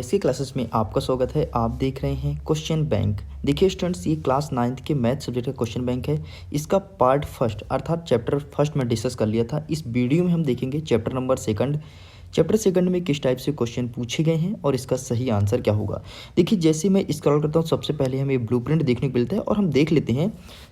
Maths की classes में आपका स्वागत है। आप देख रहे हैं क्वेश्चन बैंक। देखिए स्टूडेंट्स, ये क्लास 9th के मैथ सब्जेक्ट का क्वेश्चन बैंक है। इसका पार्ट फर्स्ट अर्थात चैप्टर फर्स्ट में डिस्कस कर लिया था। इस वीडियो में हम देखेंगे chapter number second. Chapter second में किस टाइप से क्वेश्चन पूछे गए हैं और इसका सही आंसर क्या होगा। देखिए जैसे मैं स्क्रॉल करता हूँ, सबसे पहले हमें ब्लूप्रिंट देखने को मिलता है और हम देख लेते हैं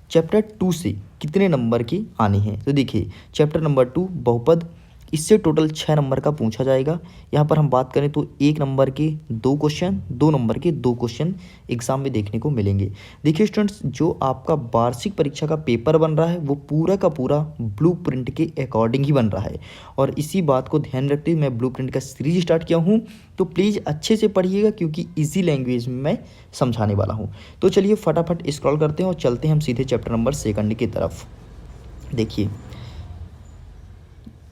चैप्टर 2 से कितने नंबर की आनी है। तो देखिए चैप्टर नंबर 2 बहुपद, इससे टोटल 6 नंबर का पूछा जाएगा। यहाँ पर हम बात करें तो 1 नंबर के 2 क्वेश्चन, 2 नंबर के 2 क्वेश्चन एग्जाम में देखने को मिलेंगे। देखिए स्टूडेंट्स, जो आपका वार्षिक परीक्षा का पेपर बन रहा है वो पूरा का पूरा ब्लूप्रिंट के अकॉर्डिंग ही बन रहा है और इसी बात को ध्यान रखते हुए मैं ब्लूप्रिंट का सीरीज स्टार्ट किया हूँ। तो प्लीज़ अच्छे से पढ़िएगा क्योंकि ईजी लैंग्वेज में मैं समझाने वाला हूँ। तो चलिए फटाफट स्क्रॉल करते हैं और चलते हैं हम सीधे चैप्टर नंबर सेकंड की तरफ। देखिए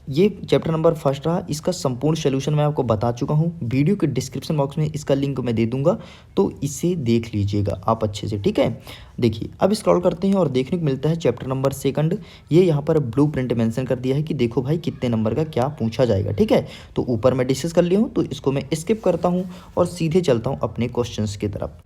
ये चैप्टर नंबर फर्स्ट रहा। इसका संपूर्ण सॉल्यूशन मैं आपको बता चुका हूँ। वीडियो के डिस्क्रिप्शन बॉक्स में इसका लिंक मैं दे दूंगा, तो इसे देख लीजिएगा आप अच्छे से, ठीक है। देखिए अब स्क्रॉल करते हैं और देखने को मिलता है चैप्टर नंबर सेकंड। ये यहाँ पर ब्लू प्रिंट मेंशन कर दिया है कि देखो भाई कितने नंबर का क्या पूछा जाएगा, ठीक है। तो ऊपर मैं डिस्कस कर लिया हूँ, तो इसको मैं स्किप करता हूँ और सीधे चलता हूँ अपने क्वेश्चन की तरफ।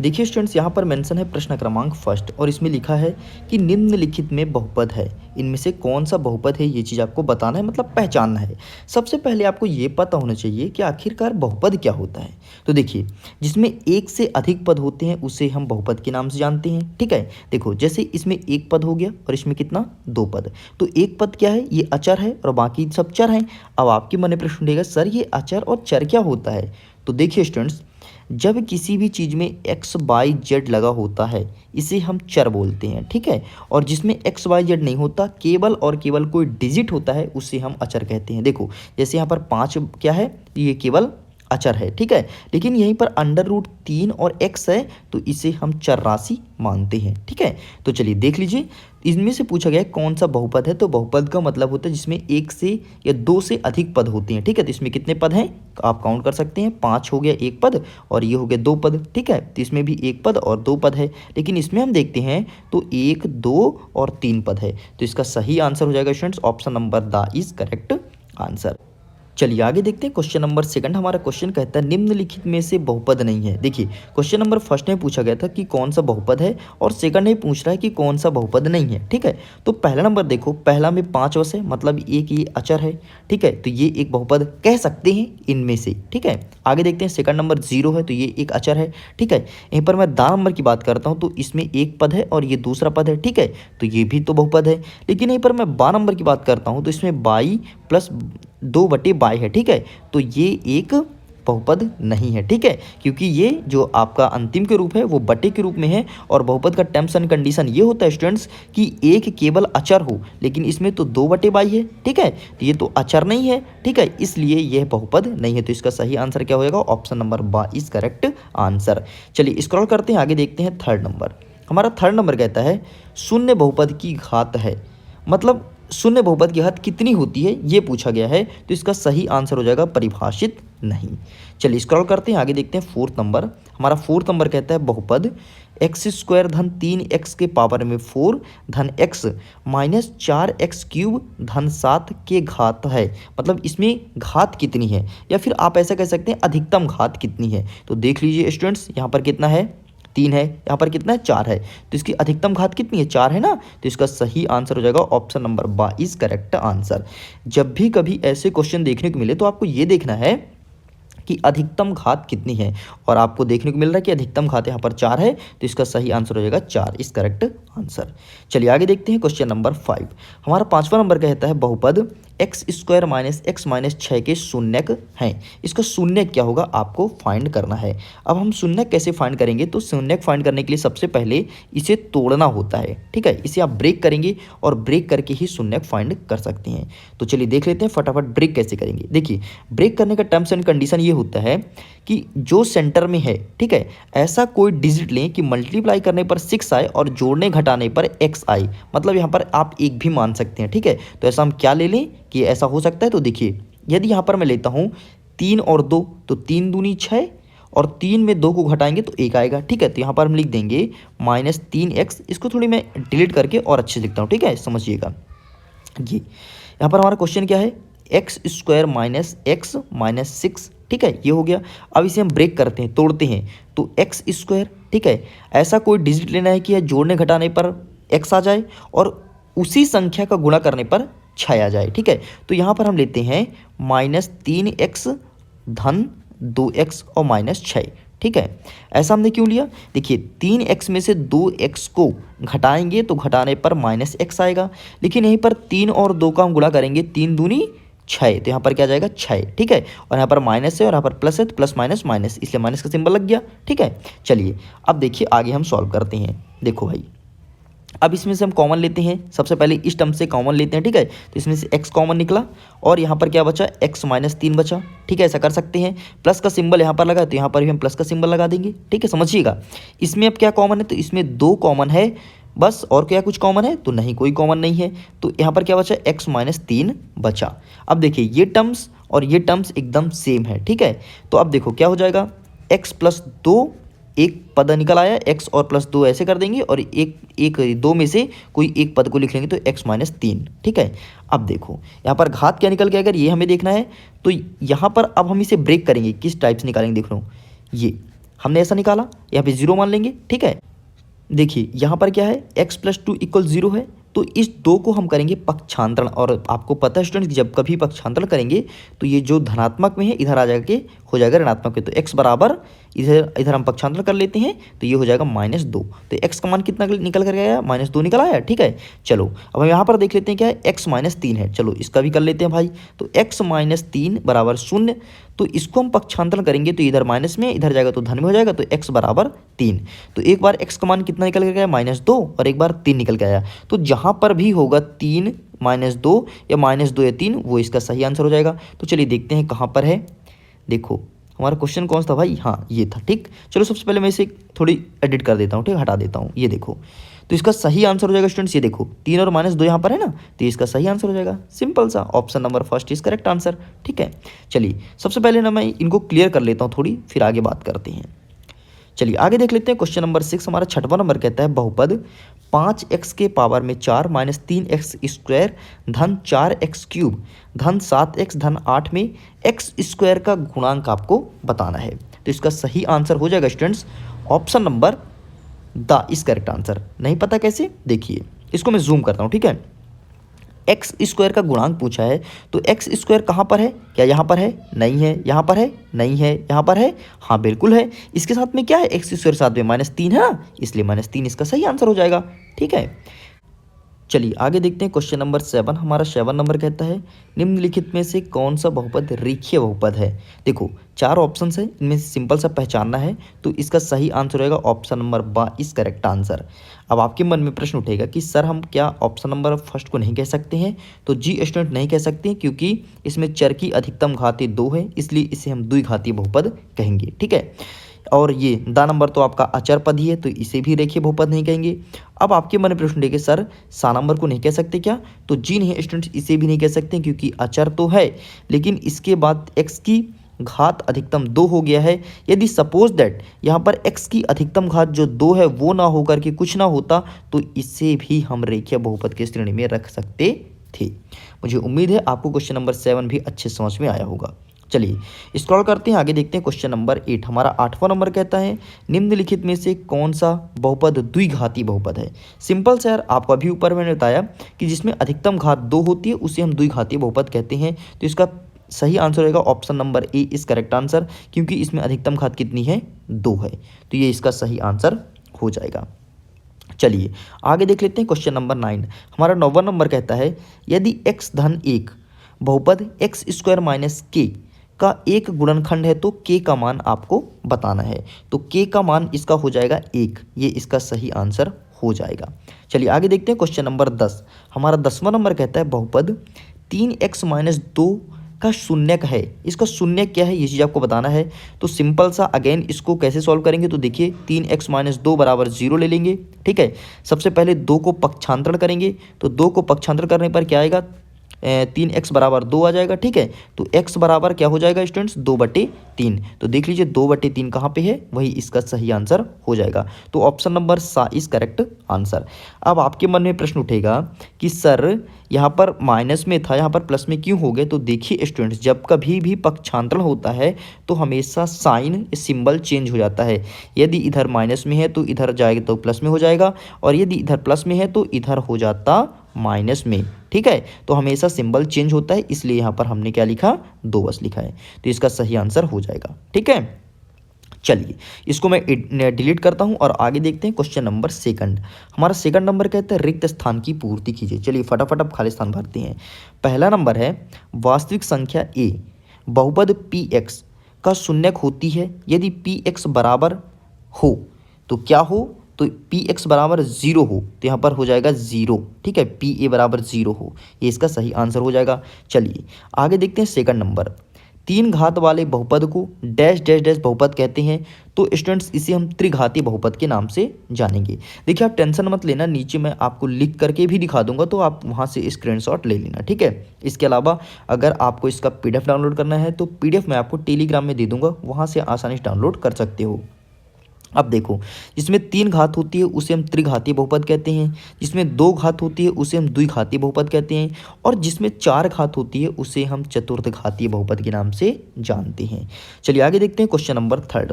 देखिए स्टूडेंट्स, यहाँ पर मेंशन है प्रश्न क्रमांक फर्स्ट और इसमें लिखा है कि निम्नलिखित में बहुपद है, इनमें से कौन सा बहुपद है, ये चीज़ आपको बताना है, मतलब पहचानना है। सबसे पहले आपको ये पता होना चाहिए कि आखिरकार बहुपद क्या होता है। तो देखिए जिसमें एक से अधिक पद होते हैं उसे हम बहुपद के नाम से जानते हैं, ठीक है। देखो जैसे इसमें एक पद हो गया और इसमें कितना, 2 पद। तो एक पद क्या है, ये अचर है और बाकी सब चर हैं। अब आपके मन में प्रश्न उठेगा, सर ये अचर और चर क्या होता है। तो देखिए स्टूडेंट्स, जब किसी भी चीज़ में एक्स वाई जेड लगा होता है इसे हम चर बोलते हैं, ठीक है। और जिसमें एक्स वाई जेड नहीं होता, केवल और केवल कोई डिजिट होता है, उसे हम अचर कहते हैं। देखो जैसे यहाँ पर 5 क्या है, ये केवल अचर है, ठीक है। लेकिन यहीं पर √3 और x है, तो इसे हम चर राशि मानते हैं, ठीक है। तो चलिए देख लीजिए, इनमें से पूछा गया है कौन सा बहुपद है। तो बहुपद का मतलब होता है जिसमें 1 से या 2 से अधिक पद होते हैं, ठीक है। तो इसमें कितने पद हैं आप काउंट कर सकते हैं, 5 हो गया एक पद और ये हो गया 2 पद, ठीक है। तो इसमें भी 1 पद और 2 पद है, लेकिन इसमें हम देखते हैं तो 1, 2 और 3 पद है। तो इसका सही आंसर हो जाएगा students option number the is correct answer. चलिए आगे देखते हैं क्वेश्चन नंबर सेकंड। हमारा क्वेश्चन कहता है निम्नलिखित में से बहुपद नहीं है। देखिए क्वेश्चन नंबर फर्स्ट में पूछा गया था कि कौन सा बहुपद है और सेकंड में पूछ रहा है कि कौन सा बहुपद नहीं है, ठीक है। तो पहला नंबर देखो, पहला में 5 वश है, मतलब एक ये अचर है, ठीक है। तो ये एक बहुपद कह सकते हैं इनमें से, ठीक है। आगे देखते हैं सेकंड नंबर 0 है, तो ये एक अचर है, ठीक है। यहीं पर मैं दा नंबर की बात करता हूँ तो इसमें एक पद है और ये दूसरा पद है, ठीक है। तो ये भी तो बहुपद है। लेकिन यहीं पर मैं 12 नंबर की बात करता हूँ तो इसमें 22 प्लस 2/22 है, ठीक है। तो ये एक बहुपद नहीं है, ठीक है, क्योंकि ये जो आपका अंतिम के रूप है वो बटे के रूप में है। और बहुपद का टर्म्स एंड कंडीशन ये होता है स्टूडेंट्स कि एक केवल अचर हो, लेकिन इसमें तो 2/22 है, ठीक है। तो ये तो अचर नहीं है, ठीक है, इसलिए यह बहुपद नहीं है। तो इसका सही आंसर क्या होगा, option number B is correct answer. चलिए स्क्रॉल करते हैं, आगे देखते हैं थर्ड नंबर। हमारा थर्ड नंबर कहता है शून्य बहुपद की घात है, मतलब शून्य बहुपद की घात कितनी होती है ये पूछा गया है। तो इसका सही आंसर हो जाएगा परिभाषित नहीं। चलिए स्क्रॉल करते हैं, आगे देखते हैं फोर्थ नंबर। हमारा फोर्थ नंबर कहता है बहुपद x² धन 3x के पावर में 4 धन x माइनस 4x³ धन 7 के घात है, मतलब इसमें घात कितनी है, या फिर आप ऐसा कह सकते हैं अधिकतम घात कितनी है। तो देख लीजिए स्टूडेंट्स, यहाँ पर कितना है, 3 है, यहाँ पर कितना है, 4 है। तो इसकी अधिकतम घात कितनी है, 4 है ना। तो इसका सही आंसर हो जाएगा option number B is correct answer. जब भी कभी ऐसे क्वेश्चन देखने को मिले तो आपको ये देखना है कि अधिकतम घात कितनी है, और आपको देखने को मिल रहा है कि अधिकतम घात यहाँ पर 4 है। तो इसका सही आंसर हो जाएगा 4 इज करेक्ट आंसर। चलिए आगे देखते हैं क्वेश्चन नंबर 5। हमारा पांचवा नंबर कहता है बहुपद x² माइनस x माइनस 6 के शून्यक हैं। इसका शून्यक क्या होगा आपको फाइंड करना है। अब हम शून्यक कैसे फाइंड करेंगे, तो शून्यक फाइंड करने के लिए सबसे पहले इसे तोड़ना होता है, ठीक है। इसे आप ब्रेक करेंगे और ब्रेक करके ही शून्यक फाइंड कर सकते हैं। तो चलिए देख लेते हैं फटाफट ब्रेक कैसे करेंगे। देखिए ब्रेक करने का टर्म्स एंड कंडीशन ये होता है कि जो सेंटर में है, ठीक है, ऐसा कोई डिजिट लें कि मल्टीप्लाई करने पर 6 आए और जोड़ने घटाने पर x आए, मतलब यहाँ पर आप एक भी मान सकते हैं, ठीक है। तो ऐसा हम क्या ले लें कि ऐसा हो सकता है। तो देखिए यदि यहाँ पर मैं लेता हूँ 3 और 2, तो 3 दूनी 6 और 3 में 2 को घटाएंगे तो 1 आएगा, ठीक है। तो यहाँ पर हम लिख देंगे -3x। इसको थोड़ी मैं डिलीट करके और अच्छे से लिखता हूँ, ठीक है, समझिएगा। जी यहाँ पर हमारा क्वेश्चन क्या है, x square minus x minus 6, ठीक है, ये हो गया। अब इसे हम ब्रेक करते हैं, तोड़ते हैं, तो एक्स स्क्वायर, ठीक है, ऐसा कोई डिजिट लेना है कि जोड़ने घटाने पर एक्स आ जाए और उसी संख्या का गुणा करने पर 6 आ जाए, ठीक है। तो यहाँ पर हम लेते हैं -3x धन 2x और -6, ठीक है। ऐसा हमने क्यों लिया, देखिए 3x में से 2x को घटाएंगे तो घटाने पर -x आएगा, लेकिन यहीं पर 3 और 2 का हम गुणा करेंगे, 3 दूनी 6, तो यहाँ पर क्या जाएगा 6, ठीक है। और यहाँ पर माइनस है और यहाँ पर प्लस है, तो प्लस माइनस माइनस, इसलिए माइनस का सिंबल लग गया, ठीक है। चलिए अब देखिए आगे हम सॉल्व करते हैं। देखो भाई, अब इसमें से हम कॉमन लेते हैं, सबसे पहले इस टर्म से कॉमन लेते हैं, ठीक है। तो इसमें से x कॉमन निकला और यहाँ पर क्या बचा, x माइनस 3 बचा, ठीक है। ऐसा कर सकते हैं, प्लस का सिंबल यहाँ पर लगा तो यहाँ पर भी हम प्लस का सिंबल लगा देंगे, ठीक है, समझिएगा। इसमें अब क्या कॉमन है, तो इसमें 2 कॉमन है बस, और क्या कुछ कॉमन है, तो नहीं, कोई कॉमन नहीं है। तो यहाँ पर क्या बचा, x माइनस 3 बचा। अब देखिए ये टर्म्स और ये टर्म्स एकदम सेम है, ठीक है। तो अब देखो क्या हो जाएगा, x प्लस 2, एक पद निकल आया, x और प्लस 2 ऐसे कर देंगे और एक 2 में से कोई एक पद को लिख लेंगे, तो x माइनस 3, ठीक है। अब देखो यहाँ पर घात क्या निकल गया, अगर ये हमें देखना है तो यहाँ पर अब हम इसे ब्रेक करेंगे, किस टाइप से निकालेंगे, देख लो, ये हमने ऐसा निकाला, यहाँ पे 0 मान लेंगे, ठीक है। देखिए यहाँ पर क्या है, x प्लस 2 इक्वल 0 है, तो इस 2 को हम करेंगे पक्षांतरण, और आपको पता है स्टूडेंट, जब कभी पक्षांतरण करेंगे तो ये जो धनात्मक में है इधर आ जाके हो जाएगा ऋणात्मक में, तो x बराबर इधर हम पक्षांतरण कर लेते हैं, तो ये हो जाएगा -2। तो x का मान कितना निकल कर आया, -2 निकल आया, ठीक है। चलो अब हम यहाँ पर देख लेते हैं क्या है, x माइनस 3 है, चलो इसका भी कर लेते हैं भाई। तो x माइनस 3 बराबर 0, तो इसको हम पक्षांतरण करेंगे तो इधर माइनस में, इधर जाएगा तो धन में हो जाएगा, तो x बराबर 3। तो एक बार x का मान कितना निकल कर आया, -2, और एक बार 3 निकल के आया। तो जहाँ पर भी होगा 3 -2 या -2 या 3, वो इसका सही आंसर हो जाएगा। तो चलिए देखते हैं कहाँ पर है। देखो हमारा क्वेश्चन कौन सा था भाई, हाँ ये था, ठीक। चलो सबसे पहले मैं इसे थोड़ी एडिट कर देता हूँ, ठीक, हटा देता हूँ, ये देखो। तो इसका सही आंसर हो जाएगा स्टूडेंट्स, ये देखो 3 और -2 यहाँ पर है ना, तो इसका सही आंसर हो जाएगा, सिंपल सा, option number first is correct answer, ठीक है। चलिए सबसे पहले ना मैं इनको क्लियर कर लेता हूँ थोड़ी, फिर आगे बात करते हैं। चलिए आगे देख लेते हैं क्वेश्चन नंबर 6, हमारा 6वां नंबर कहता है बहुपद 5x के पावर में 4 माइनस 3x स्क्वायर धन 4x क्यूब धन 7x धन 8 में x स्क्वायर का गुणांक आपको बताना है। तो इसका सही आंसर हो जाएगा students option number the is correct answer. नहीं पता कैसे, देखिए इसको मैं जूम करता हूँ, ठीक है। एक्स स्क्वायर का गुणांक पूछा है, तो एक्स स्क्वायर कहाँ पर है, क्या यहाँ पर है, नहीं है, यहाँ पर है, नहीं है, यहाँ पर है, हाँ बिल्कुल है। इसके साथ में क्या है, एक्स स्क्वायर साथ में -3 है ना, इसलिए -3 इसका सही आंसर हो जाएगा, ठीक है। चलिए आगे देखते हैं क्वेश्चन नंबर 7, हमारा 7 नंबर कहता है निम्नलिखित में से कौन सा बहुपद रेखीय बहुपद है। देखो 4 ऑप्शन है, इनमें से सिंपल सा पहचानना है, तो इसका सही आंसर होगा ऑप्शन नंबर ब इज करेक्ट आंसर। अब आपके मन में प्रश्न उठेगा कि सर हम क्या ऑप्शन नंबर फर्स्ट को नहीं कह सकते हैं, तो जी स्टूडेंट नहीं कह सकते हैं, क्योंकि इसमें चर की अधिकतम घाती 2 है, इसलिए इसे हम द्विघातीय बहुपद कहेंगे, ठीक है। और ये द नंबर तो आपका अचर पद ही है, तो इसे भी रेखीय बहुपद नहीं कहेंगे। अब आपके मन में प्रश्न उठेगा सर सा नंबर को नहीं कह सकते क्या, तो जी नहीं स्टूडेंट्स, इसे भी नहीं कह सकते क्योंकि अचर तो है, लेकिन इसके बाद x की घात अधिकतम 2 हो गया है। यदि सपोज दैट यहाँ पर x की अधिकतम घात जो 2 है वो ना होकर के कुछ ना होता, तो इसे भी हम रेखीय बहुपद की श्रेणी में रख सकते थे। मुझे उम्मीद है आपको क्वेश्चन नंबर 7 भी अच्छे समझ में आया होगा। चलिए स्क्रॉल करते हैं, आगे देखते हैं क्वेश्चन नंबर 8, हमारा 8वां नंबर कहता है निम्नलिखित में से कौन सा बहुपद द्विघाती बहुपद है। सिंपल से यार, आपको अभी ऊपर मैंने बताया कि जिसमें अधिकतम घात 2 होती है उसे हम द्विघाती बहुपद कहते हैं। तो इसका सही आंसर रहेगा option number A is correct answer, क्योंकि इसमें अधिकतम घात कितनी है, 2 है, तो ये इसका सही आंसर हो जाएगा। चलिए आगे देख लेते हैं क्वेश्चन नंबर 9, हमारा 9वां नंबर कहता है यदि x धन 1 बहुपद x स्क्वायर माइनस k का एक गुणनखंड है तो k का मान आपको बताना है। तो k का मान इसका हो जाएगा 1, ये इसका सही आंसर हो जाएगा। चलिए आगे देखते हैं क्वेश्चन नंबर 10, हमारा 10वां नंबर कहता है बहुपद 3x माइनस 2 का शून्यक है। इसका शून्यक क्या है ये चीज़ आपको बताना है। तो सिंपल सा अगेन इसको कैसे सॉल्व करेंगे, तो देखिए 3x माइनस 2 बराबर 0 ले लेंगे, ठीक है। सबसे पहले 2 को पक्षांतरण करेंगे, तो 2 को पक्षांतरण करने पर क्या आएगा, 3x बराबर 2 आ जाएगा। ठीक है, तो x बराबर क्या हो जाएगा स्टूडेंट्स, 2/3। तो देख लीजिए 2/3 कहाँ पे है, वही इसका सही आंसर हो जाएगा। तो ऑप्शन नंबर सा इज करेक्ट आंसर। अब आपके मन में प्रश्न उठेगा कि सर यहाँ पर माइनस में था, यहाँ पर प्लस में क्यों हो गए। तो देखिए स्टूडेंट्स, जब कभी भी पक्षांतरण होता है तो हमेशा साइन सिंबल चेंज हो जाता है। यदि इधर माइनस में है तो इधर जाएगा तो प्लस में हो जाएगा, और यदि इधर प्लस में है तो इधर हो जाता माइनस में। ठीक है, तो हमेशा सिंबल चेंज होता है, इसलिए यहाँ पर हमने क्या लिखा, 2 बस लिखा है। तो इसका सही आंसर हो जाएगा। ठीक है, चलिए इसको मैं डिलीट करता हूं और आगे देखते हैं क्वेश्चन नंबर सेकंड। हमारा सेकंड नंबर कहता है रिक्त स्थान की पूर्ति कीजिए। चलिए फटाफट अब खाली स्थान भरते हैं। पहला नंबर है वास्तविक संख्या ए बहुपद पी एक्स का शून्यक होती है यदि पी एक्स बराबर हो। तो क्या हो, तो पी एक्स बराबर 0 हो, तो यहाँ पर हो जाएगा 0। ठीक है, पी ए बराबर 0 हो, ये इसका सही आंसर हो जाएगा। चलिए आगे देखते हैं सेकंड नंबर। 3 घात वाले बहुपद को डैश डैश डैश बहुपद कहते हैं। तो स्टूडेंट्स इसे हम त्रिघाती बहुपद के नाम से जानेंगे। देखिए आप टेंशन मत लेना, नीचे मैं आपको लिख करके भी दिखा दूंगा, तो आप वहाँ से स्क्रीनशॉट ले लेना। ठीक है, इसके अलावा अगर आपको इसका पीडीएफ डाउनलोड करना है तो पीडीएफ मैं आपको टेलीग्राम में दे दूंगा, वहाँ से आसानी से डाउनलोड कर सकते हो। अब देखो, जिसमें 3 घात होती है उसे हम त्रिघातीय बहुपद कहते हैं, जिसमें 2 घात होती है उसे हम द्विघातीय बहुपद कहते हैं, और जिसमें 4 घात होती है उसे हम चतुर्थ घातीय बहुपद के नाम से जानते हैं। चलिए आगे देखते हैं क्वेश्चन नंबर थर्ड।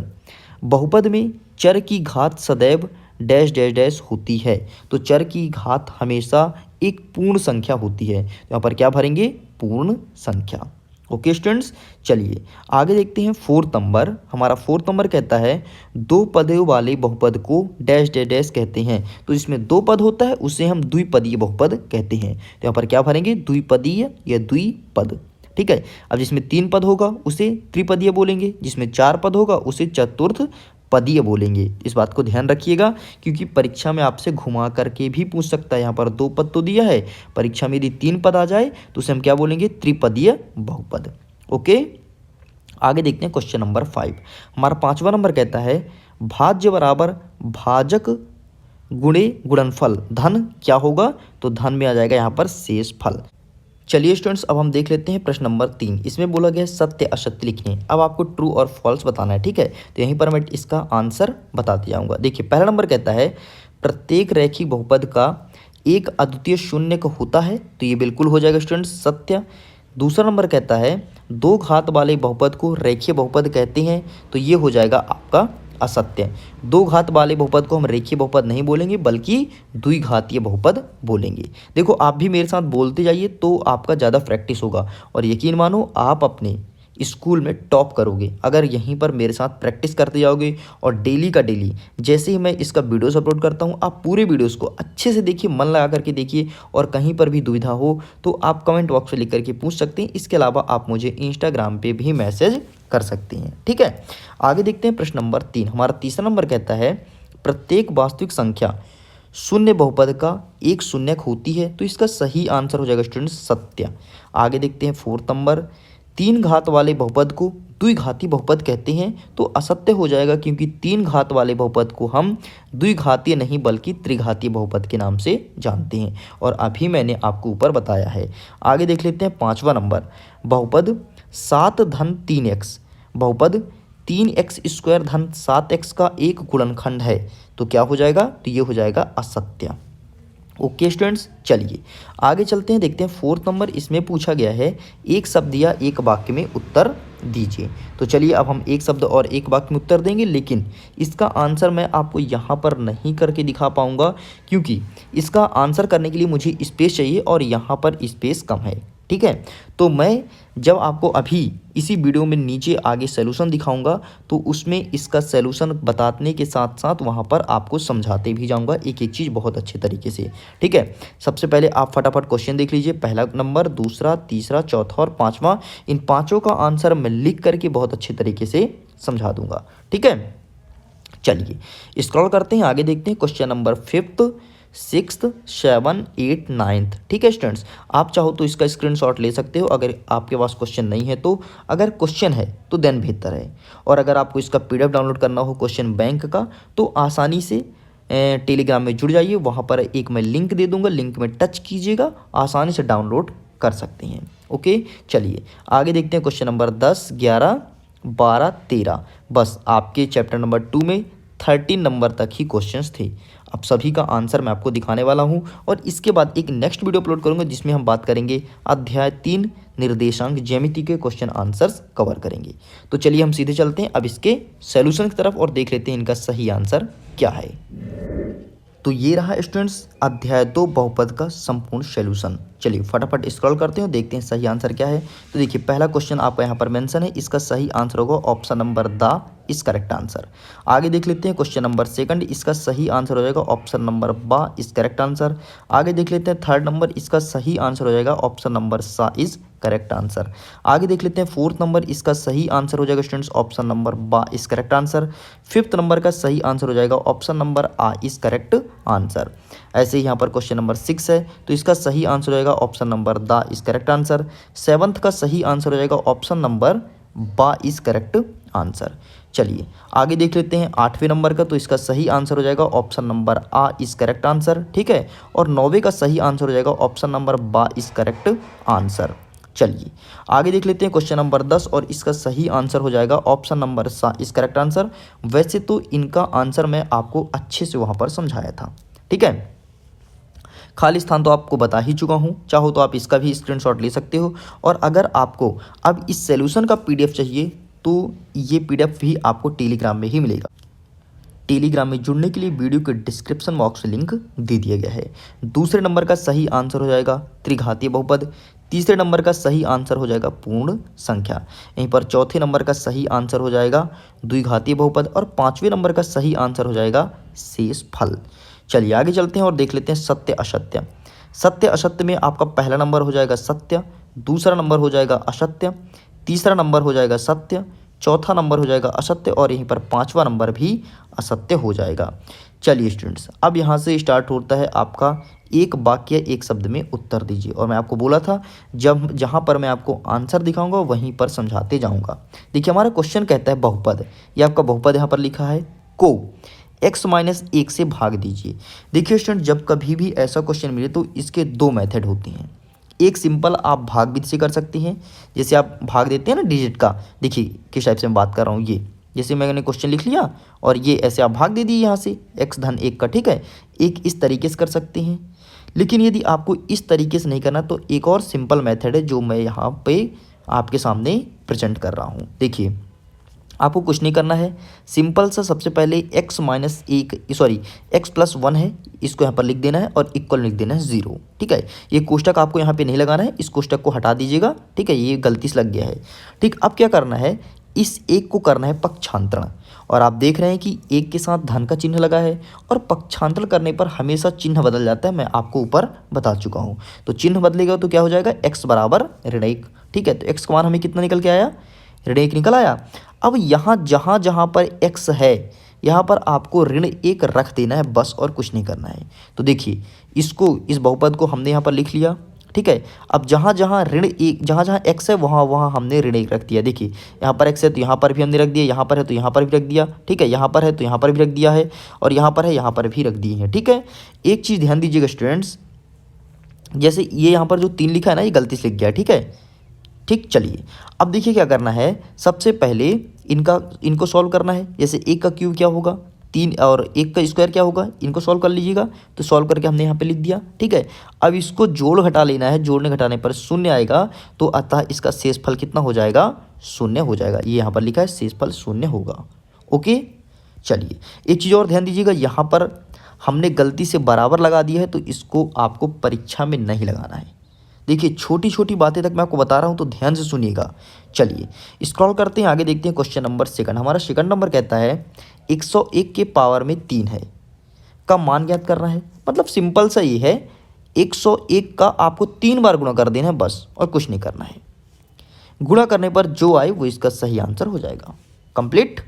बहुपद में चर की घात सदैव डैश डैश डैश होती है। तो चर की घात हमेशा एक पूर्ण संख्या होती है, यहाँ पर क्या भरेंगे, पूर्ण संख्या। ओके स्टूडेंट्स, चलिए आगे देखते हैं फोर्थ नंबर। हमारा फोर्थ नंबर कहता है 2 पदों वाले बहुपद को डैश डैश डैश कहते हैं। तो इसमें 2 पद होता है उसे हम द्विपदीय बहुपद कहते हैं। तो यहाँ पर क्या भरेंगे, द्विपदीय या द्विपद। ठीक है, अब जिसमें 3 पद होगा उसे त्रिपदीय बोलेंगे, जिसमें 4 पद होगा उसे चतुर्थ पदीय बोलेंगे। इस बात को ध्यान रखिएगा, क्योंकि परीक्षा में आपसे घुमा करके भी पूछ सकता है। यहाँ पर 2 पद तो दिया है, परीक्षा में यदि 3 पद आ जाए तो उसे हम क्या बोलेंगे, त्रिपदीय बहुपद। ओके, आगे देखते हैं क्वेश्चन नंबर 5। हमारा 5वां नंबर कहता है भाज्य बराबर भाजक गुणे गुणनफल धन क्या होगा। तो धन में आ जाएगा यहाँ पर शेष फल। चलिए स्टूडेंट्स, अब हम देख लेते हैं प्रश्न नंबर 3। इसमें बोला गया है सत्य असत्य लिखने। अब आपको ट्रू और फॉल्स बताना है। ठीक है, तो यहीं पर मैं इसका आंसर बताते जाऊंगा। देखिए पहला नंबर कहता है प्रत्येक रैखिक बहुपद का एक अद्वितीय शून्यक होता है। तो ये बिल्कुल हो जाएगा स्टूडेंट्स सत्य। दूसरा नंबर कहता है 2 घात वाले बहुपद को रेखीय बहुपद कहते हैं। तो ये हो जाएगा आपका असत्य। 2 घात वाले बहुपद को हम रेखीय बहुपद नहीं बोलेंगे बल्कि द्विघातीय बहुपद बोलेंगे। देखो आप भी मेरे साथ बोलते जाइए तो आपका ज़्यादा प्रैक्टिस होगा, और यकीन मानो आप अपने स्कूल में टॉप करोगे अगर यहीं पर मेरे साथ प्रैक्टिस करते जाओगे। और डेली का डेली जैसे ही मैं इसका वीडियोस अपलोड करता हूँ, आप पूरे वीडियोस को अच्छे से देखिए, मन लगा करके देखिए, और कहीं पर भी दुविधा हो तो आप कमेंट बॉक्स में लिख करके पूछ सकते हैं। इसके अलावा आप मुझे इंस्टाग्राम पे भी मैसेज कर सकते हैं। ठीक है, आगे देखते हैं प्रश्न नंबर 3। हमारा तीसरा नंबर कहता है प्रत्येक वास्तविक संख्या शून्य बहुपद का एक शून्यक होती है। तो इसका सही आंसर हो जाएगा स्टूडेंट्स सत्य। आगे देखते हैं फोर्थ नंबर। 3 घात वाले बहुपद को द्विघाती बहुपद कहते हैं। तो असत्य हो जाएगा, क्योंकि 3 घात वाले बहुपद को हम द्विघातीय नहीं बल्कि त्रिघातीय बहुपद के नाम से जानते हैं, और अभी मैंने आपको ऊपर बताया है। आगे देख लेते हैं 5वां नंबर। बहुपद 7 धन 3x बहुपद 3x² धन 7x का एक गुणनखंड है। तो क्या हो जाएगा, तो ये हो जाएगा असत्य। ओके स्टूडेंट्स, चलिए आगे चलते हैं, देखते हैं फोर्थ नंबर। इसमें पूछा गया है एक शब्द या एक वाक्य में उत्तर दीजिए। तो चलिए अब हम एक शब्द और एक वाक्य में उत्तर देंगे, लेकिन इसका आंसर मैं आपको यहाँ पर नहीं करके दिखा पाऊँगा, क्योंकि इसका आंसर करने के लिए मुझे स्पेस चाहिए और यहाँ पर स्पेस कम है। ठीक है, तो मैं जब आपको अभी इसी वीडियो में नीचे आगे सॉल्यूशन दिखाऊंगा तो उसमें इसका सॉल्यूशन बताने के साथ साथ वहाँ पर आपको समझाते भी जाऊंगा एक एक चीज़ बहुत अच्छे तरीके से। ठीक है, सबसे पहले आप फटाफट क्वेश्चन देख लीजिए। पहला नंबर, दूसरा, तीसरा, चौथा और 5वां, इन 5 का आंसर मैं लिख करके बहुत अच्छे तरीके से समझा दूंगा। ठीक है, चलिए स्क्रॉल करते हैं, आगे देखते हैं question number 5th, 6th, 7, 8, 9th। ठीक है स्टूडेंट्स, आप चाहो तो इसका स्क्रीनशॉट ले सकते हो अगर आपके पास क्वेश्चन नहीं है तो। अगर क्वेश्चन है तो देन बेहतर है, और अगर आपको इसका पीडीएफ डाउनलोड करना हो क्वेश्चन बैंक का तो आसानी से टेलीग्राम में जुड़ जाइए। वहाँ पर एक मैं लिंक दे दूँगा, लिंक में टच कीजिएगा, आसानी से डाउनलोड कर सकते हैं। ओके, चलिए आगे देखते हैं क्वेश्चन नंबर 10, 11, 12, 13। बस आपके चैप्टर नंबर 2 में 13 नंबर तक ही क्वेश्चंस थे। अब सभी का आंसर मैं आपको दिखाने वाला हूं और इसके बाद एक नेक्स्ट वीडियो अपलोड करूंगा जिसमें हम बात करेंगे अध्याय 3 निर्देशांक ज्यामिति के क्वेश्चन आंसर्स कवर करेंगे। तो चलिए हम सीधे चलते हैं अब इसके सॉल्यूशन की तरफ और देख लेते हैं इनका सही आंसर क्या है। तो ये रहा स्टूडेंट्स अध्याय 2 बहुपद का संपूर्ण सॉल्यूशन। चलिए फटाफट स्क्रॉल करते हैं और देखते हैं सही आंसर क्या है। तो देखिए पहला क्वेश्चन आपका यहाँ पर मेंशन है, इसका सही आंसर होगा option number the is correct answer. आगे देख लेते हैं क्वेश्चन नंबर 2, इसका सही आंसर हो जाएगा option number B is correct answer. आगे देख लेते हैं 3rd नंबर, इसका सही आंसर हो जाएगा ऑप्शन नंबर सा इज करेक्ट आंसर। आगे देख लेते हैं 4th नंबर, इसका सही आंसर हो जाएगा students option number B is correct answer. 5th number का सही आंसर हो जाएगा option number A is correct answer. ऐसे ही यहाँ पर क्वेश्चन नंबर 6 है, तो इसका सही आंसर हो जाएगा option number the is correct answer. 7th का सही आंसर हो जाएगा option number B is correct answer. चलिए आगे देख लेते हैं 8वें नंबर का, तो इसका सही आंसर हो जाएगा option number A is correct answer, ठीक है। और 9वें का सही आंसर हो जाएगा option number B is correct answer. चलिए आगे देख लेते हैं क्वेश्चन नंबर 10 और इसका सही आंसर हो जाएगा ऑप्शन नंबर सा इज करेक्ट आंसर। वैसे तो इनका आंसर मैं आपको अच्छे से वहाँ पर समझाया था, ठीक है। खाली स्थान तो आपको बता ही चुका हूँ, चाहो तो आप इसका भी स्क्रीनशॉट ले सकते हो। और अगर आपको अब इस सॉल्यूशन का पीडीएफ चाहिए तो ये पीडीएफ भी आपको टेलीग्राम में ही मिलेगा। टेलीग्राम में जुड़ने के लिए वीडियो के डिस्क्रिप्शन बॉक्स में लिंक दे दिया गया है। दूसरे नंबर का सही आंसर हो जाएगा त्रिघातीय बहुपद। तीसरे नंबर का सही आंसर हो जाएगा पूर्ण संख्या। यहीं पर चौथे नंबर का सही आंसर हो जाएगा द्विघातीय बहुपद और 5वें नंबर का सही आंसर हो जाएगा शेषफल। चलिए आगे चलते हैं और देख लेते हैं सत्य असत्य। सत्य असत्य में आपका पहला नंबर हो जाएगा सत्य, दूसरा नंबर हो जाएगा असत्य, तीसरा नंबर हो जाएगा सत्य, चौथा नंबर हो जाएगा असत्य और यहीं पर 5वां नंबर भी असत्य हो जाएगा। चलिए स्टूडेंट्स अब यहाँ से स्टार्ट होता है आपका एक वाक्य एक शब्द में उत्तर दीजिए। और मैं आपको बोला था जब जहाँ पर मैं आपको आंसर दिखाऊंगा वहीं पर समझाते जाऊंगा। देखिए हमारा क्वेश्चन कहता है बहुपद, ये आपका बहुपद यहाँ पर लिखा है को x-1 से भाग दीजिए। देखिए स्टूडेंट जब कभी भी ऐसा क्वेश्चन मिले तो इसके 2 मेथड होते हैं। एक सिंपल आप भाग विधि से कर सकते हैं, जैसे आप भाग देते हैं ना डिजिट का। देखिए किस टाइप से मैं बात कर रहा हूँ, ये जैसे मैंने क्वेश्चन लिख लिया और ये ऐसे आप भाग दे दिए यहाँ से x-1 का, ठीक है। एक इस तरीके से कर सकते हैं, लेकिन यदि आपको इस तरीके से नहीं करना तो एक और सिंपल मेथड है जो मैं यहाँ पे आपके सामने प्रेजेंट कर रहा हूँ। देखिए आपको कुछ नहीं करना है, सिंपल सा सबसे पहले x+1 है, इसको यहाँ पर लिख देना है और इक्वल लिख देना है 0, ठीक है। ये कोष्टक आपको यहाँ पे नहीं लगाना है, इस कोष्टक को हटा दीजिएगा, ठीक है, ये गलती से लग गया है, ठीक। अब क्या करना है, इस एक को करना है पक्षांतरण। और आप देख रहे हैं कि एक के साथ धन का चिन्ह लगा है और पक्षांतरण करने पर हमेशा चिन्ह बदल जाता है, मैं आपको ऊपर बता चुका हूँ। तो चिन्ह बदलेगा तो क्या हो जाएगा, x बराबर ऋण 1, ठीक है। तो x का मान हमें कितना निकल के आया, ऋण 1 निकल आया। अब यहाँ जहाँ पर x है यहाँ पर आपको ऋण 1 रख देना है बस, और कुछ नहीं करना है। तो देखिए इसको, इस बहुपद को हमने यहाँ पर लिख लिया, ठीक है। अब जहाँ जहाँ x है वहाँ हमने ऋण 1 रख दिया। देखिए यहाँ पर x है तो यहाँ पर भी हमने रख दिया, यहाँ पर है तो यहाँ पर भी रख दिया, ठीक है। यहाँ पर है तो यहाँ पर भी रख दिया है और यहाँ पर है यहाँ पर भी रख दिए हैं, ठीक है। एक चीज़ ध्यान दीजिएगा स्टूडेंट्स, जैसे ये यहाँ पर जो 3 लिखा है ना, ये गलती से लिख गया, ठीक है, ठीक। चलिए अब देखिए क्या करना है, सबसे पहले इनको सॉल्व करना है। जैसे 1 का क्यूब क्या होगा 3 और 1 का स्क्वायर क्या होगा, इनको सॉल्व कर लीजिएगा। तो सॉल्व करके हमने यहाँ पे लिख दिया, ठीक है। अब इसको जोड़ घटा लेना है, जोड़ने घटाने पर 0 आएगा, तो अतः इसका शेषफल कितना हो जाएगा, 0 हो जाएगा। ये यहाँ पर लिखा है शेषफल 0 होगा, ओके। चलिए एक चीज़ और ध्यान दीजिएगा, यहाँ पर हमने गलती से बराबर लगा दिया है, तो इसको आपको परीक्षा में नहीं लगाना है। देखिए छोटी छोटी बातें तक मैं आपको बता रहा हूँ, तो ध्यान से सुनिएगा। चलिए स्क्रॉल करते हैं, आगे देखते हैं क्वेश्चन नंबर 2। हमारा सेकंड नंबर कहता है 101 के पावर में 3 है का मान ज्ञात करना है। मतलब सिंपल सा ये है, 101 का आपको 3 बार गुणा कर देना है बस, और कुछ नहीं करना है। गुणा करने पर जो आए वो इसका सही आंसर हो जाएगा, कंप्लीट।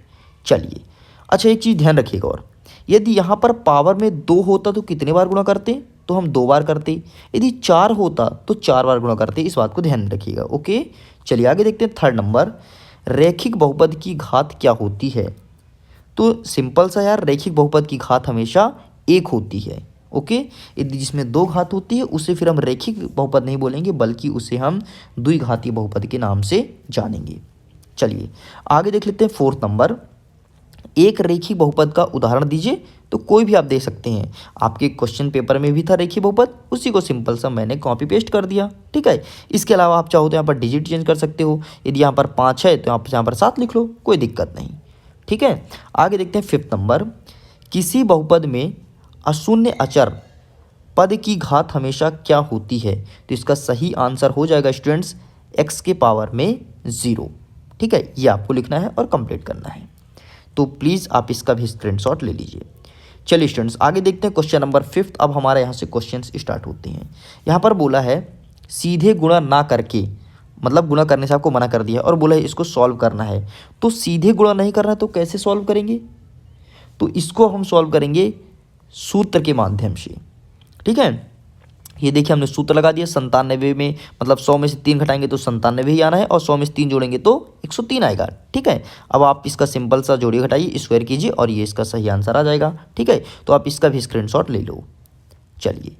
चलिए अच्छा एक चीज़ ध्यान रखिएगा, और यदि यहाँ पर पावर में 2 होता तो कितने बार गुणा करते, तो हम 2 बार करते। यदि 4 होता तो 4 बार गुणा करते, इस बात को ध्यान रखिएगा, ओके। चलिए आगे देखते हैं थर्ड नंबर, रैखिक बहुपद की घात क्या होती है। तो सिंपल सा यार, रैखिक बहुपद की घात हमेशा 1 होती है, ओके। यदि जिसमें दो घात होती है उसे फिर हम रैखिक बहुपद नहीं बोलेंगे, बल्कि उसे हम द्विघातीय बहुपद के नाम से जानेंगे। चलिए आगे देख लेते हैं 4 नंबर। एक रेखीय बहुपद का उदाहरण दीजिए। तो कोई भी आप दे सकते हैं, आपके क्वेश्चन पेपर में भी था रेखीय बहुपद, उसी को सिंपल सा मैंने कॉपी पेस्ट कर दिया, ठीक है। इसके अलावा आप चाहो तो यहाँ पर डिजिट चेंज कर सकते हो। यदि यहाँ पर 5 है तो आप यहाँ पर 7 लिख लो, कोई दिक्कत नहीं, ठीक है। आगे देखते हैं 5 नंबर। किसी बहुपद में अशून्य अचर पद की घात हमेशा क्या होती है? तो इसका सही आंसर हो जाएगा स्टूडेंट्स x के पावर में 0, ठीक है। ये आपको लिखना है और कंप्लीट करना है, तो प्लीज़ आप इसका भी स्क्रीनशॉट ले लीजिए। चलिए स्टूडेंट्स आगे देखते हैं क्वेश्चन नंबर 5। अब हमारे यहाँ से क्वेश्चंस स्टार्ट होते हैं। यहाँ पर बोला है सीधे गुणा ना करके, मतलब गुणा करने से आपको मना कर दिया और बोला है इसको सॉल्व करना है। तो सीधे गुणा नहीं करना है तो कैसे सॉल्व करेंगे? तो इसको हम सॉल्व करेंगे सूत्र के माध्यम से, ठीक है। ये देखिए हमने सूत्र लगा दिया। 97 में मतलब 100 में से 3 घटाएंगे तो 97 ही आना है, और 100 में से 3 जोड़ेंगे तो 103 आएगा, ठीक है। अब आप इसका सिंपल सा जोड़िए घटाइए, स्क्वायर कीजिए और ये इसका सही आंसर आ जाएगा, ठीक है। तो आप इसका भी स्क्रीनशॉट ले लो। चलिए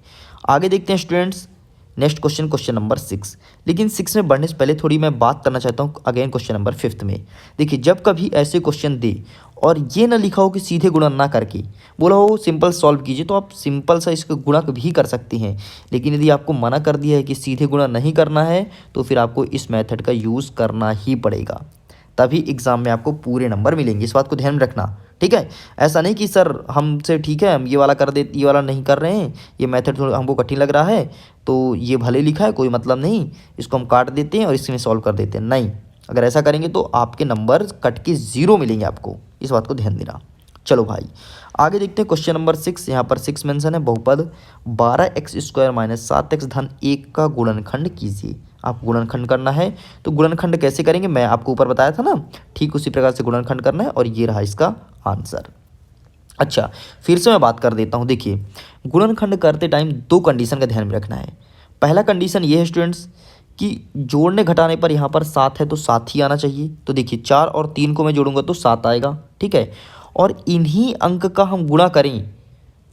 आगे देखते हैं students next question, question number 6। लेकिन 6 में बढ़ने से पहले थोड़ी मैं बात करना चाहता हूँ अगेन क्वेश्चन नंबर 5 में। देखिए जब कभी ऐसे क्वेश्चन दे और ये ना लिखा हो कि सीधे गुणा ना करके, बोला हो सिंपल सॉल्व कीजिए, तो आप सिंपल सा इसको गुणा भी कर सकते हैं। लेकिन यदि आपको मना कर दिया है कि सीधे गुणा नहीं करना है तो फिर आपको इस मेथड का यूज़ करना ही पड़ेगा, तभी एग्ज़ाम में आपको पूरे नंबर मिलेंगे। इस बात को ध्यान में रखना, ठीक है। ऐसा नहीं कि सर हमसे ठीक है हम ये वाला कर दे, ये वाला नहीं कर रहे हैं, ये मेथड थोड़ा हमको कठिन लग रहा है तो ये भले लिखा है कोई मतलब नहीं, इसको हम काट देते हैं और इसमें सॉल्व कर देते हैं। नहीं, अगर ऐसा करेंगे तो आपके नंबर कट के 0 मिलेंगे आपको, इस बात को ध्यान देना। चलो भाई आगे देखते हैं क्वेश्चन नंबर 6। यहाँ पर 6 मेंशन है बहुपद 12x² - 7x धन 1 का गुणनखंड कीजिए। आप गुणनखंड करना है, तो गुणनखंड कैसे करेंगे मैं आपको ऊपर बताया था ना, ठीक उसी प्रकार से गुणनखंड करना है और ये रहा इसका आंसर। अच्छा फिर से मैं बात कर देता हूँ। देखिए गुणनखंड करते टाइम 2 कंडीशन का ध्यान में रखना है। पहला कंडीशन ये है स्टूडेंट्स कि जोड़ने घटाने पर यहाँ पर 7 है तो 7 ही आना चाहिए। तो देखिए 4 और 3 को मैं जोड़ूंगा तो 7 आएगा, ठीक है। और इन्हीं अंक का हम गुणा करें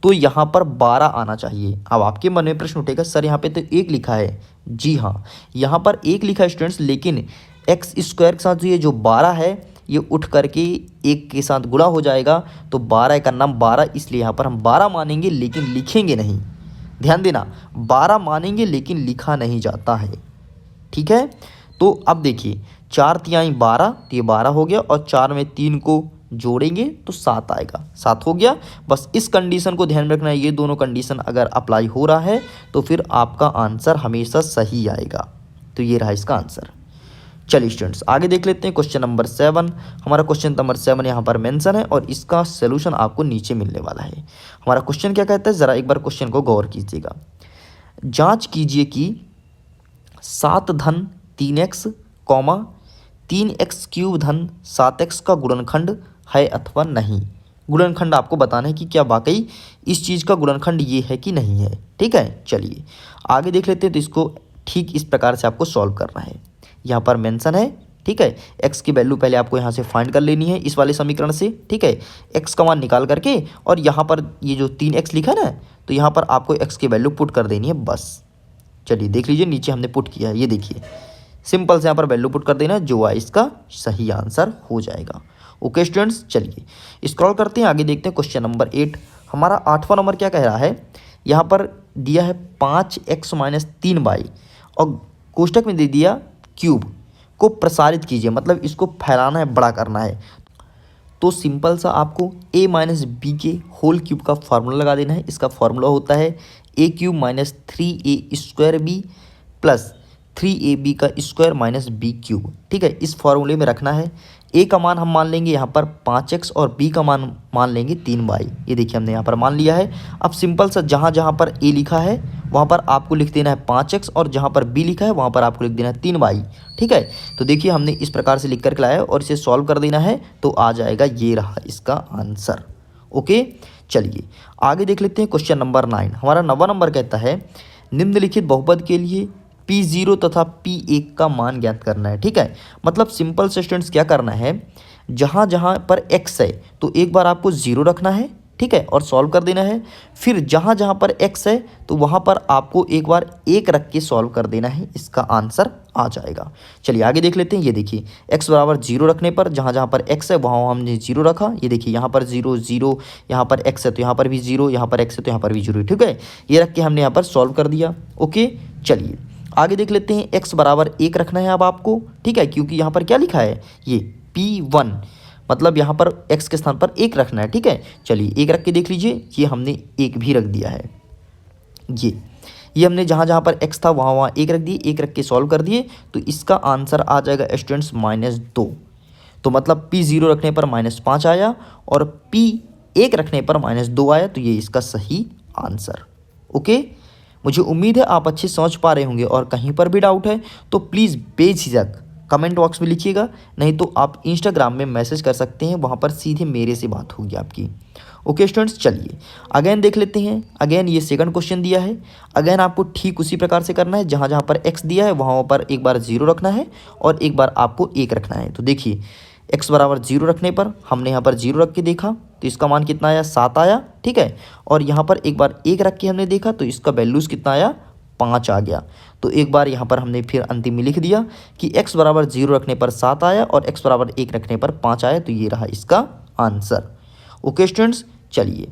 तो यहाँ पर 12 आना चाहिए। अब आपके मन में प्रश्न उठेगा सर यहाँ पे तो 1 लिखा है। जी हाँ, यहाँ पर 1 लिखा है स्टूडेंट्स, लेकिन x² के साथ जो ये जो 12 है ये उठ करके 1 के साथ गुणा हो जाएगा, तो 12 का नाम 12, इसलिए यहाँ पर हम 12 मानेंगे लेकिन लिखेंगे नहीं। ध्यान देना, 12 मानेंगे लेकिन लिखा नहीं जाता है, ठीक है। तो अब देखिए 4 तिहाई 12, तो ये 12 हो गया, और 4 में 3 को जोड़ेंगे तो 7 आएगा, 7 हो गया। बस इस कंडीशन को ध्यान में रखना है, ये दोनों कंडीशन अगर अप्लाई हो रहा है तो फिर आपका आंसर हमेशा सही आएगा। तो ये रहा इसका आंसर। चलिए स्टूडेंट्स आगे देख लेते हैं क्वेश्चन नंबर 7। हमारा क्वेश्चन नंबर 7 यहाँ पर मेंशन है और इसका सोल्यूशन आपको नीचे मिलने वाला है। हमारा क्वेश्चन क्या कहता है, ज़रा एक बार क्वेश्चन को गौर कीजिएगा। जाँच कीजिए कि 7 धन 3x, 3x³ धन 7x का गुणनखंड है अथवा नहीं। गुणनखंड आपको बताना है कि क्या वाकई इस चीज़ का गुणनखंड ये है कि नहीं है, ठीक है। चलिए आगे देख लेते हैं। तो इसको ठीक इस प्रकार से आपको सॉल्व करना है। यहाँ पर मेंशन है, ठीक है। x की वैल्यू पहले आपको यहाँ से फाइंड कर लेनी है इस वाले समीकरण से, ठीक है। x का मान निकाल करके और यहाँ पर ये जो 3x लिखा है ना, तो यहाँ पर आपको x की वैल्यू पुट कर देनी है बस। चलिए देख लीजिए नीचे हमने पुट किया है, ये देखिए सिंपल से यहाँ पर वैल्यू पुट कर देना, जो है इसका सही आंसर हो जाएगा। ओके स्टूडेंट्स चलिए स्क्रॉल करते हैं, आगे देखते हैं क्वेश्चन नंबर 8। हमारा 8वां नंबर क्या कह रहा है, यहाँ पर दिया है 5x - 3y और कोष्टक में दे दिया क्यूब को प्रसारित कीजिए, मतलब इसको फैलाना है, बड़ा करना है। तो सिंपल सा आपको a - b के होल क्यूब का फार्मूला लगा देना है। इसका फार्मूला होता है a³ - 3a² प्लस 3ab का स्क्वायर माइनस b³, ठीक है। इस फॉर्मूले में रखना है। a का मान हम मान लेंगे यहाँ पर 5x और b का मान लेंगे 3y। ये देखिए हमने यहाँ पर मान लिया है। अब सिंपल सा जहाँ जहाँ पर a लिखा है वहाँ पर आपको लिख देना है 5x और जहाँ पर b लिखा है वहाँ पर आपको लिख देना है 3y, ठीक है। तो देखिए हमने इस प्रकार से लिख करके लाया है और इसे सॉल्व कर देना है तो आ जाएगा, ये रहा इसका आंसर। ओके चलिए आगे देख लेते हैं क्वेश्चन नंबर 9। हमारा 9वां नंबर कहता है निम्नलिखित बहुपद के लिए P0 तथा P1 का मान ज्ञात करना है, ठीक है। मतलब सिंपल से स्टूडेंट्स क्या करना है, जहाँ जहाँ पर x है तो एक बार आपको 0 रखना है, ठीक है, और सॉल्व कर देना है। फिर जहाँ जहाँ पर x है तो वहाँ पर आपको एक बार 1 रख के सॉल्व कर देना है, इसका आंसर आ जाएगा। चलिए आगे देख लेते हैं। ये देखिए x बराबर 0 रखने पर जहाँ जहाँ पर x है वहाँ हमने 0 रखा। ये देखिए यहाँ पर 0 0, यहाँ पर x है तो यहाँ पर भी 0, यहाँ पर x है तो यहाँ पर भी 0, ठीक है। ये रख के हमने यहाँ पर सॉल्व कर दिया। ओके, चलिए आगे देख लेते हैं। x बराबर 1 रखना है अब आपको, ठीक है, क्योंकि यहाँ पर क्या लिखा है, ये P1, मतलब यहाँ पर x के स्थान पर 1 रखना है, ठीक है। चलिए 1 रख के देख लीजिए, ये हमने 1 भी रख दिया है। ये हमने जहाँ जहाँ पर x था वहाँ वहाँ 1 रख दिए, 1 रख के सॉल्व कर दिए, तो इसका आंसर आ जाएगा स्टूडेंट्स -2। तो मतलब P0 रखने पर -5 आया और P1 रखने पर -2 आया, तो ये इसका सही आंसर। ओके, मुझे उम्मीद है आप अच्छे समझ पा रहे होंगे, और कहीं पर भी डाउट है तो प्लीज़ बेझिझक कमेंट बॉक्स में लिखिएगा, नहीं तो आप इंस्टाग्राम में मैसेज कर सकते हैं, वहाँ पर सीधे मेरे से बात होगी आपकी। ओके स्टूडेंट्स, चलिए अगेन देख लेते हैं। अगेन ये सेकंड क्वेश्चन दिया है। अगेन आपको ठीक उसी प्रकार से करना है, जहाँ जहाँ पर x दिया है वहाँ पर एक बार 0 रखना है और एक बार आपको 1 रखना है। तो देखिए x बराबर 0 रखने पर हमने यहाँ पर 0 रख के देखा तो इसका मान कितना आया, 7 आया, ठीक है। और यहाँ पर एक बार 1 रख के हमने देखा तो इसका वैल्यूज़ कितना आया, 5 आ गया। तो एक बार यहाँ पर हमने फिर अंतिम में लिख दिया कि x बराबर 0 रखने पर 7 आया और x बराबर 1 रखने पर 5 आया, तो ये रहा इसका आंसर। ओके स्टूडेंट्स, चलिए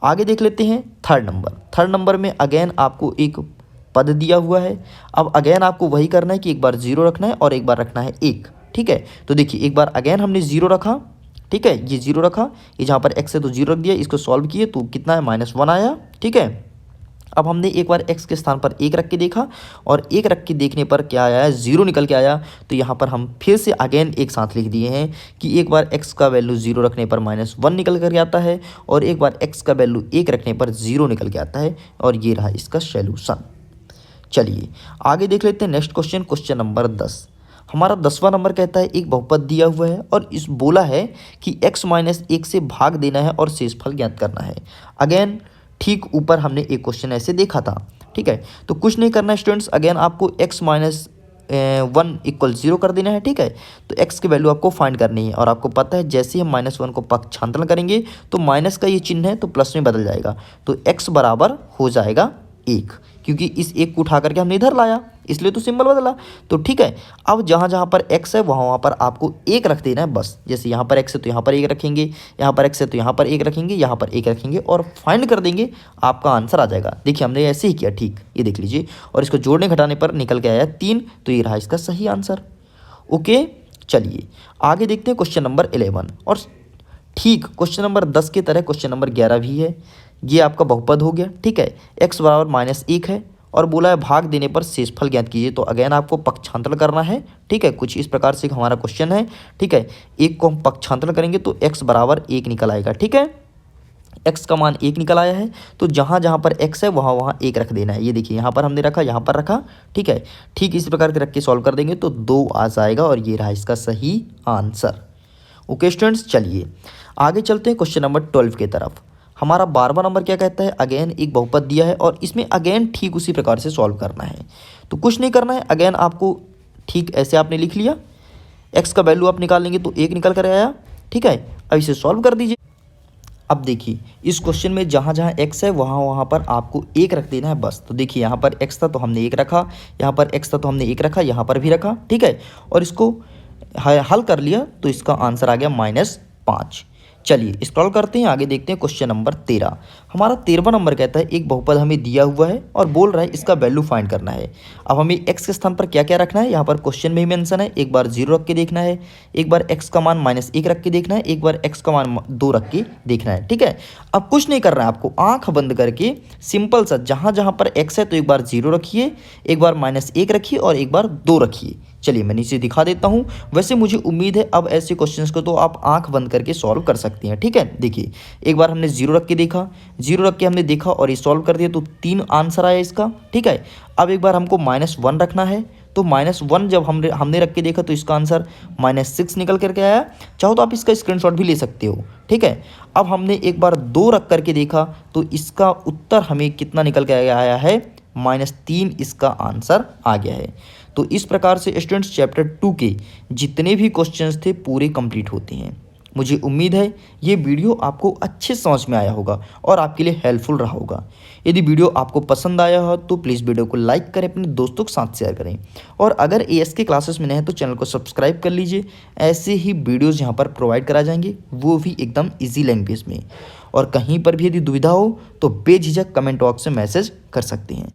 आगे देख लेते हैं। थर्ड नंबर में अगेन आपको एक पद दिया हुआ है। अब अगेन आपको वही करना है कि एक बार 0 रखना है और एक बार रखना है 1, ठीक है। तो देखिए एक बार अगेन हमने 0 रखा, ठीक है, ये 0 रखा, ये जहाँ पर x है तो 0 रख दिया, इसको सॉल्व किए तो कितना है, -1 आया, ठीक है। अब हमने एक बार x के स्थान पर 1 रख के देखा और 1 रख के देखने पर क्या आया है, 0 निकल के आया। तो यहाँ पर हम फिर से अगेन एक साथ लिख दिए हैं कि एक बार x का वैल्यू 0 रखने पर -1 निकल कर आता है और एक बार x का वैल्यू 1 रखने पर 0 निकल के आता है, और ये रहा इसका सॉल्यूशन। चलिए आगे देख लेते हैं नेक्स्ट क्वेश्चन, क्वेश्चन नंबर 10। हमारा 10वां नंबर कहता है एक बहुपद दिया हुआ है और इस बोला है कि x - 1 से भाग देना है और शेषफल ज्ञात करना है। अगेन ठीक ऊपर हमने एक क्वेश्चन ऐसे देखा था, ठीक है। तो कुछ नहीं करना है स्टूडेंट्स, अगेन आपको x - 1 = 0 कर देना है, ठीक है। तो x की वैल्यू आपको फाइंड करनी है और आपको पता है जैसे ही हम -1 को पक्षांतरण करेंगे तो माइनस का ये चिन्ह है तो प्लस में बदल जाएगा, तो x बराबर हो जाएगा 1, क्योंकि इस 1 को उठा करके हमने इधर लाया इसलिए तो सिंबल बदला। तो ठीक है, अब जहाँ जहाँ पर x है वहाँ पर आपको 1 रख देना है बस। जैसे यहाँ पर x है तो यहाँ पर 1 रखेंगे, यहाँ पर x है तो यहाँ पर 1 रखेंगे, यहाँ पर 1 रखेंगे और फाइंड कर देंगे, आपका आंसर आ जाएगा। देखिए हमने ऐसे ही किया, ठीक, ये देख लीजिए, और इसको जोड़ने घटाने पर निकल के आया 3, तो ये रहा इसका सही आंसर। ओके, चलिए आगे देखते हैं क्वेश्चन नंबर 11। और ठीक क्वेश्चन नंबर 10 की तरह क्वेश्चन नंबर 11 भी है। ये आपका बहुपद हो गया, ठीक है। x बराबर -1 है और बोला है भाग देने पर शेषफल ज्ञात कीजिए। तो अगेन आपको पक्षांतरण करना है, ठीक है। कुछ इस प्रकार से हमारा क्वेश्चन है, ठीक है। 1 को हम पक्षांतरण करेंगे तो x बराबर 1 निकल आएगा, ठीक है। x का मान 1 निकल आया है, तो जहाँ जहाँ पर x है वहाँ वहाँ 1 रख देना है। ये देखिए यहाँ पर हमने रखा, यहाँ पर रखा, ठीक है। ठीक इस प्रकार के रख के सॉल्व कर देंगे तो 2 आ जाएगा और ये रहा इसका सही आंसर। ओके स्टूडेंट्स, चलिए आगे चलते हैं क्वेश्चन नंबर 12 की तरफ। हमारा 12वां नंबर क्या कहता है, अगेन एक बहुपद दिया है और इसमें अगेन ठीक उसी प्रकार से सॉल्व करना है। तो कुछ नहीं करना है, अगेन आपको ठीक ऐसे आपने लिख लिया, x का वैल्यू आप निकाल लेंगे तो 1 निकल कर आया, ठीक है। अब इसे सॉल्व कर दीजिए। अब देखिए इस क्वेश्चन में जहाँ जहाँ x है वहाँ वहाँ पर आपको 1 रख देना है बस। तो देखिए यहाँ पर x था तो हमने 1 रखा, यहाँ पर x था तो हमने 1 रखा, यहाँ पर भी रखा, ठीक है। और इसको हल कर लिया तो इसका आंसर आ गया -5। चलिए स्क्रॉल करते हैं, आगे देखते हैं क्वेश्चन नंबर 13। हमारा 13वां नंबर कहता है एक बहुपद हमें दिया हुआ है और बोल रहा है इसका वैल्यू फाइंड करना है। अब हमें x के स्थान पर क्या क्या रखना है, यहाँ पर क्वेश्चन में ही मेंशन है। एक बार 0 रख के देखना है, एक बार x का मान -1 रख के देखना है, एक बार x का मान 2 रख के देखना है, ठीक है। अब कुछ नहीं करना है आपको, आंख बंद करके सिंपल सा जहाँ जहाँ पर x है तो एक बार 0 रखिए, एक बार -1 रखिए और एक बार 2 रखिए। चलिए मैं नीचे दिखा देता हूँ। वैसे मुझे उम्मीद है अब ऐसे क्वेश्चंस को तो आप आंख बंद करके सॉल्व कर सकते हैं, ठीक है। देखिए एक बार हमने 0 रख के देखा, 0 रख के हमने देखा और ये सॉल्व कर दिया तो 3 आंसर आया इसका, ठीक है। अब एक बार हमको -1 रखना है, तो -1 जब हमने रख के देखा तो इसका आंसर -6 निकल करके आया। चाहो तो आप इसका स्क्रीनशॉट भी ले सकते हो, ठीक है। अब हमने एक बार 2 रख करके देखा तो इसका उत्तर हमें कितना निकल के आया है, -3 इसका आंसर आ गया है। तो इस प्रकार से स्टूडेंट्स चैप्टर 2 के जितने भी क्वेश्चंस थे पूरे कंप्लीट होते हैं। मुझे उम्मीद है ये वीडियो आपको अच्छे समझ में आया होगा और आपके लिए हेल्पफुल रहा होगा। यदि वीडियो आपको पसंद आया हो तो प्लीज़ वीडियो को लाइक करें, अपने दोस्तों के साथ शेयर करें और अगर ASK क्लासेस में नए हैं तो चैनल को सब्सक्राइब कर लीजिए। ऐसे ही वीडियोज़ यहाँ पर प्रोवाइड करा जाएंगे, वो भी एकदम ईजी लैंग्वेज में। और कहीं पर भी यदि दुविधा हो तो बेझिझक कमेंट बॉक्स में मैसेज कर सकते हैं।